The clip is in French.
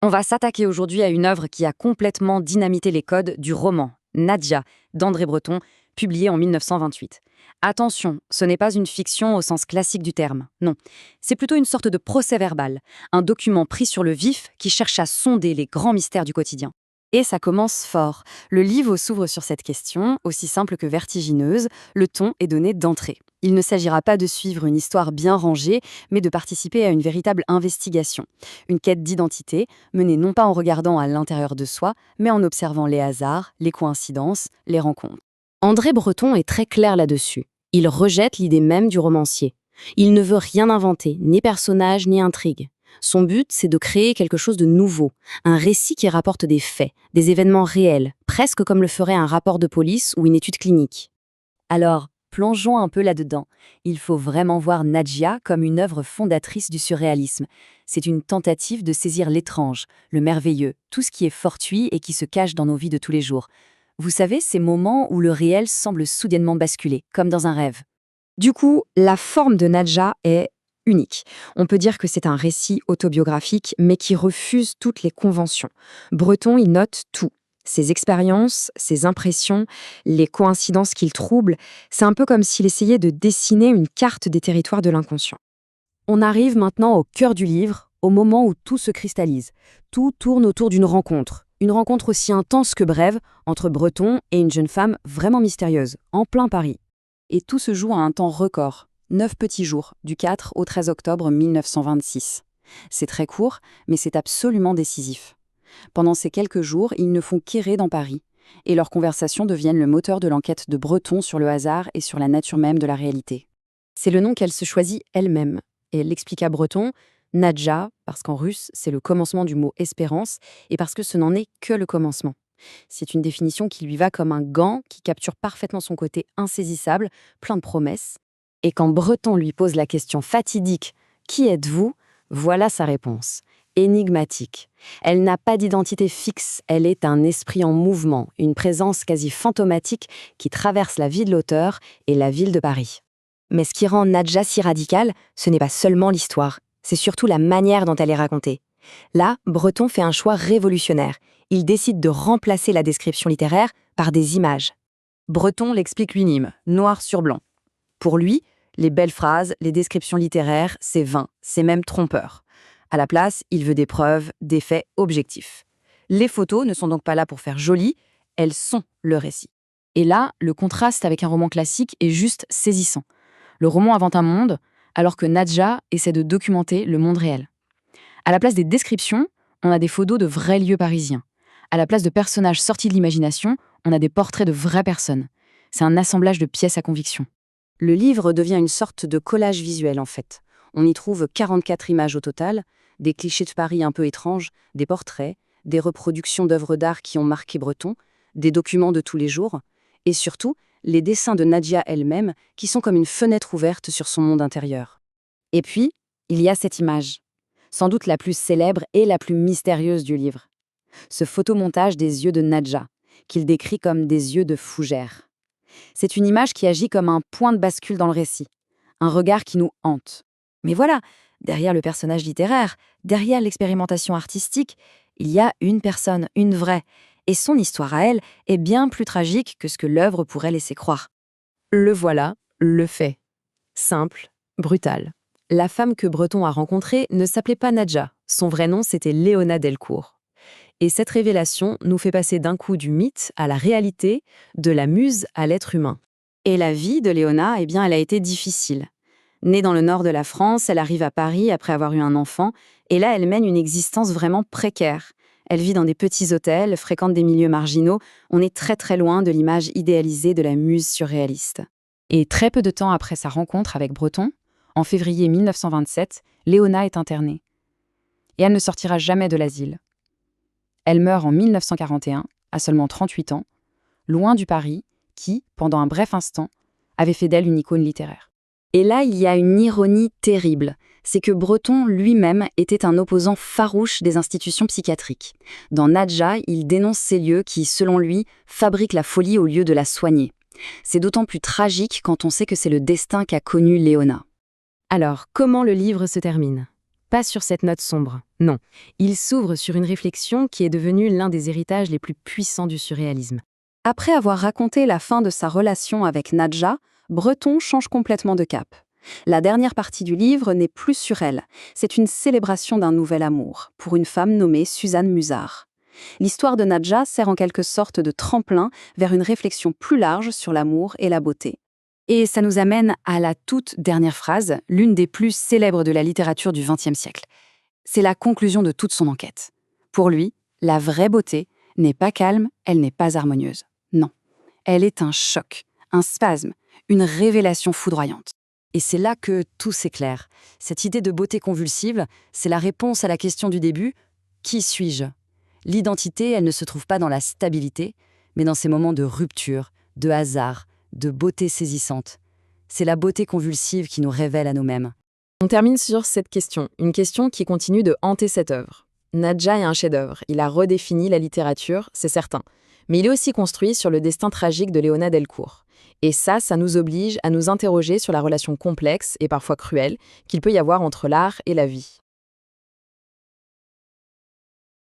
On va s'attaquer aujourd'hui à une œuvre qui a complètement dynamité les codes du roman, Nadja, d'André Breton, publié en 1928. Attention, ce n'est pas une fiction au sens classique du terme, non. C'est plutôt une sorte de procès-verbal, un document pris sur le vif qui cherche à sonder les grands mystères du quotidien. Et ça commence fort. Le livre s'ouvre sur cette question, aussi simple que vertigineuse, le ton est donné d'entrée. Il ne s'agira pas de suivre une histoire bien rangée, mais de participer à une véritable investigation. Une quête d'identité, menée non pas en regardant à l'intérieur de soi, mais en observant les hasards, les coïncidences, les rencontres. André Breton est très clair là-dessus. Il rejette l'idée même du romancier. Il ne veut rien inventer, ni personnage, ni intrigue. Son but, c'est de créer quelque chose de nouveau, un récit qui rapporte des faits, des événements réels, presque comme le ferait un rapport de police ou une étude clinique. Alors, plongeons un peu là-dedans. Il faut vraiment voir Nadja comme une œuvre fondatrice du surréalisme. C'est une tentative de saisir l'étrange, le merveilleux, tout ce qui est fortuit et qui se cache dans nos vies de tous les jours. Vous savez, ces moments où le réel semble soudainement basculer, comme dans un rêve. Du coup, la forme de Nadja est unique. On peut dire que c'est un récit autobiographique, mais qui refuse toutes les conventions. Breton y note tout. Ses expériences, ses impressions, les coïncidences qu'il trouble, c'est un peu comme s'il essayait de dessiner une carte des territoires de l'inconscient. On arrive maintenant au cœur du livre, au moment où tout se cristallise. Tout tourne autour d'une rencontre aussi intense que brève, entre Breton et une jeune femme vraiment mystérieuse, en plein Paris. Et tout se joue à un temps record, 9 petits jours, du 4 au 13 octobre 1926. C'est très court, mais c'est absolument décisif. Pendant ces quelques jours, ils ne font qu'errer dans Paris, et leurs conversations deviennent le moteur de l'enquête de Breton sur le hasard et sur la nature même de la réalité. C'est le nom qu'elle se choisit elle-même, et elle l'explique à Breton, Nadja, parce qu'en russe, c'est le commencement du mot espérance, et parce que ce n'en est que le commencement. C'est une définition qui lui va comme un gant qui capture parfaitement son côté insaisissable, plein de promesses. Et quand Breton lui pose la question fatidique « Qui êtes-vous ?», voilà sa réponse. Énigmatique. Elle n'a pas d'identité fixe, elle est un esprit en mouvement, une présence quasi fantomatique qui traverse la vie de l'auteur et la ville de Paris. Mais ce qui rend Nadja si radicale, ce n'est pas seulement l'histoire, c'est surtout la manière dont elle est racontée. Là, Breton fait un choix révolutionnaire. Il décide de remplacer la description littéraire par des images. Breton l'explique lui-même, noir sur blanc. Pour lui, les belles phrases, les descriptions littéraires, c'est vain, c'est même trompeur. À la place, il veut des preuves, des faits objectifs. Les photos ne sont donc pas là pour faire joli, elles sont le récit. Et là, le contraste avec un roman classique est juste saisissant. Le roman invente un monde, alors que Nadja essaie de documenter le monde réel. À la place des descriptions, on a des photos de vrais lieux parisiens. À la place de personnages sortis de l'imagination, on a des portraits de vraies personnes. C'est un assemblage de pièces à conviction. Le livre devient une sorte de collage visuel en fait. On y trouve 44 images au total, des clichés de Paris un peu étranges, des portraits, des reproductions d'œuvres d'art qui ont marqué Breton, des documents de tous les jours, et surtout, les dessins de Nadja elle-même qui sont comme une fenêtre ouverte sur son monde intérieur. Et puis, il y a cette image, sans doute la plus célèbre et la plus mystérieuse du livre. Ce photomontage des yeux de Nadja, qu'il décrit comme des yeux de fougère. C'est une image qui agit comme un point de bascule dans le récit, un regard qui nous hante. Mais voilà, derrière le personnage littéraire, derrière l'expérimentation artistique, il y a une personne, une vraie, et son histoire à elle est bien plus tragique que ce que l'œuvre pourrait laisser croire. Le voilà, le fait. Simple, brutal. La femme que Breton a rencontrée ne s'appelait pas Nadja, son vrai nom c'était Léona Delcourt. Et cette révélation nous fait passer d'un coup du mythe à la réalité, de la muse à l'être humain. Et la vie de Léona, eh bien, elle a été difficile. Née dans le nord de la France, elle arrive à Paris après avoir eu un enfant, et là, elle mène une existence vraiment précaire. Elle vit dans des petits hôtels, fréquente des milieux marginaux, on est très très loin de l'image idéalisée de la muse surréaliste. Et très peu de temps après sa rencontre avec Breton, en février 1927, Léona est internée. Et elle ne sortira jamais de l'asile. Elle meurt en 1941, à seulement 38 ans, loin du Paris qui, pendant un bref instant, avait fait d'elle une icône littéraire. Et là, il y a une ironie terrible, c'est que Breton lui-même était un opposant farouche des institutions psychiatriques. Dans Nadja, il dénonce ces lieux qui, selon lui, fabriquent la folie au lieu de la soigner. C'est d'autant plus tragique quand on sait que c'est le destin qu'a connu Léona. Alors, comment le livre se termine ? Pas sur cette note sombre, non. Il s'ouvre sur une réflexion qui est devenue l'un des héritages les plus puissants du surréalisme. Après avoir raconté la fin de sa relation avec Nadja, Breton change complètement de cap. La dernière partie du livre n'est plus sur elle, c'est une célébration d'un nouvel amour, pour une femme nommée Suzanne Musard. L'histoire de Nadja sert en quelque sorte de tremplin vers une réflexion plus large sur l'amour et la beauté. Et ça nous amène à la toute dernière phrase, l'une des plus célèbres de la littérature du XXe siècle. C'est la conclusion de toute son enquête. Pour lui, la vraie beauté n'est pas calme, elle n'est pas harmonieuse. Non, elle est un choc, un spasme, une révélation foudroyante. Et c'est là que tout s'éclaire. Cette idée de beauté convulsive, c'est la réponse à la question du début « Qui suis-je » L'identité, elle ne se trouve pas dans la stabilité, mais dans ces moments de rupture, de hasard, de beauté saisissante. C'est la beauté convulsive qui nous révèle à nous-mêmes. On termine sur cette question, une question qui continue de hanter cette œuvre. Nadja est un chef-d'œuvre, il a redéfini la littérature, c'est certain. Mais il est aussi construit sur le destin tragique de Léona Delcourt. Et ça nous oblige à nous interroger sur la relation complexe et parfois cruelle qu'il peut y avoir entre l'art et la vie.